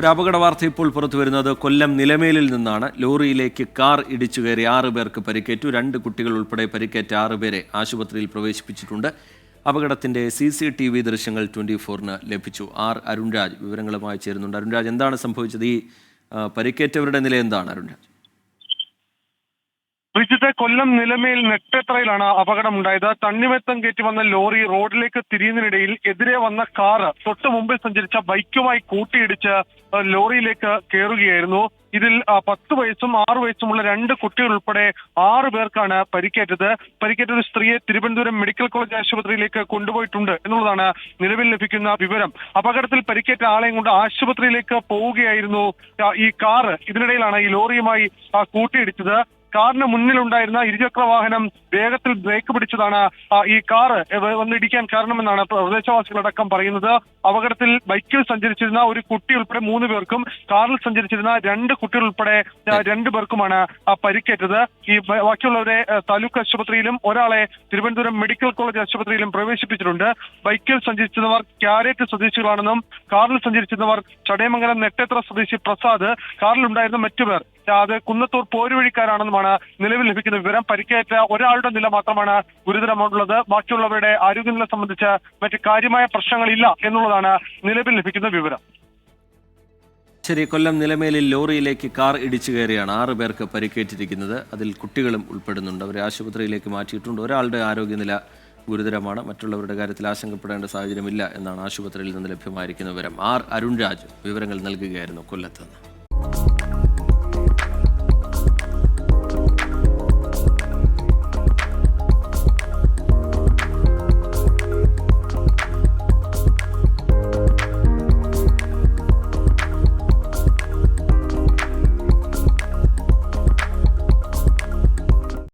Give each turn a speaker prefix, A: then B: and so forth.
A: ഒരു അപകട വാർത്ത ഇപ്പോൾ പുറത്തു വരുന്നത് കൊല്ലം നിലമേലിൽ നിന്നാണ്. ലോറിയിലേക്ക് കാർ ഇടിച്ചു കയറി 6 പേർക്ക് പരിക്കേറ്റു. 2 കുട്ടികൾ ഉൾപ്പെടെ പരിക്കേറ്റ 6 പേരെ ആശുപത്രിയിൽ പ്രവേശിപ്പിച്ചിട്ടുണ്ട്. അപകടത്തിന്റെ CCTV ദൃശ്യങ്ങൾ 24-ന് ലഭിച്ചു. അരുൺരാജ് വിവരങ്ങളുമായി ചേരുന്നുണ്ട്. അരുൺരാജ്, എന്താണ് സംഭവിച്ചത്? ഈ പരിക്കേറ്റവരുടെ നില എന്താണ് അരുൺരാജ്?
B: കൊല്ലം നിലമേൽ നെട്ടേത്രയിലാണ് അപകടമുണ്ടായത്. തണ്ണിമത്തം കയറ്റി വന്ന ലോറി റോഡിലേക്ക് തിരിയുന്നതിനിടയിൽ എതിരെ വന്ന കാറ് തൊട്ട് മുമ്പിൽ സഞ്ചരിച്ച ബൈക്കുമായി കൂട്ടിയിടിച്ച് ലോറിയിലേക്ക് കയറുകയായിരുന്നു. ഇതിൽ 10 വയസ്സും 6 വയസ്സുമുള്ള 2 കുട്ടികൾ ഉൾപ്പെടെ 6 പേർക്കാണ് പരിക്കേറ്റത്. പരിക്കേറ്റ ഒരു സ്ത്രീയെ തിരുവനന്തപുരം മെഡിക്കൽ കോളേജ് ആശുപത്രിയിലേക്ക് കൊണ്ടുപോയിട്ടുണ്ട് എന്നുള്ളതാണ് നിലവിൽ ലഭിക്കുന്ന വിവരം. അപകടത്തിൽ പരിക്കേറ്റ ആളെയും കൊണ്ട് ആശുപത്രിയിലേക്ക് പോവുകയായിരുന്നു ഈ കാറ്. ഇതിനിടയിലാണ് ഈ ലോറിയുമായി കൂട്ടിയിടിച്ചത്. കാറിന് മുന്നിലുണ്ടായിരുന്ന ഇരുചക്ര വാഹനം വേഗത്തിൽ ബ്രേക്ക് പിടിച്ചതാണ് ഈ കാറ് വന്നിടിക്കാൻ കാരണമെന്നാണ് പ്രദേശവാസികളടക്കം പറയുന്നത്. അപകടത്തിൽ ബൈക്കിൽ സഞ്ചരിച്ചിരുന്ന ഒരു കുട്ടി ഉൾപ്പെടെ 3 പേർക്കും കാറിൽ സഞ്ചരിച്ചിരുന്ന 2 കുട്ടികൾ ഉൾപ്പെടെ 2 പേർക്കുമാണ് പരിക്കേറ്റത്. ഈ ബാക്കിയുള്ളവരെ താലൂക്ക് ആശുപത്രിയിലും ഒരാളെ തിരുവനന്തപുരം മെഡിക്കൽ കോളേജ് ആശുപത്രിയിലും പ്രവേശിപ്പിച്ചിട്ടുണ്ട്. ബൈക്കിൽ സഞ്ചരിച്ചിരുന്നവർ ക്യാരറ്റ് സ്വദേശികളാണെന്നും കാറിൽ സഞ്ചരിച്ചിരുന്നവർ ചടയമംഗലം നെട്ടേത്ര സ്വദേശി പ്രസാദ്, കാറിലുണ്ടായിരുന്ന മറ്റുപേർ അത് കുന്നത്തൂർ പോരുവഴിക്കാരാണെന്നുമാണ് നിലവിൽ ലഭിക്കുന്ന വിവരം. പരിക്കേറ്റ ഒരാളുടെ നില മാത്രമാണ് ഗുരുതരമായിട്ടുള്ളത്. ബാക്കിയുള്ളവരുടെ ആരോഗ്യനില സംബന്ധിച്ച് മറ്റ് കാര്യമായ പ്രശ്നങ്ങളില്ല എന്നുള്ളതാണ് നിലവിൽ ലഭിക്കുന്ന വിവരം.
A: ശരി, കൊല്ലം നിലമേലിൽ ലോറിയിലേക്ക് കാർ ഇടിച്ചു കയറിയാണ് 6 പേർക്ക് പരിക്കേറ്റിരിക്കുന്നത്. അതിൽ കുട്ടികളും ഉൾപ്പെടുന്നുണ്ട്. അവരെ ആശുപത്രിയിലേക്ക് മാറ്റിയിട്ടുണ്ട്. ഒരാളുടെ ആരോഗ്യനില ഗുരുതരമാണ്. മറ്റുള്ളവരുടെ കാര്യത്തിൽ ആശങ്കപ്പെടേണ്ട സാഹചര്യമില്ല എന്നാണ് ആശുപത്രിയിൽ നിന്ന് ലഭ്യമായിരിക്കുന്ന വിവരം. അരുൺരാജ് വിവരങ്ങൾ നൽകുകയായിരുന്നു കൊല്ലത്ത് നിന്ന്.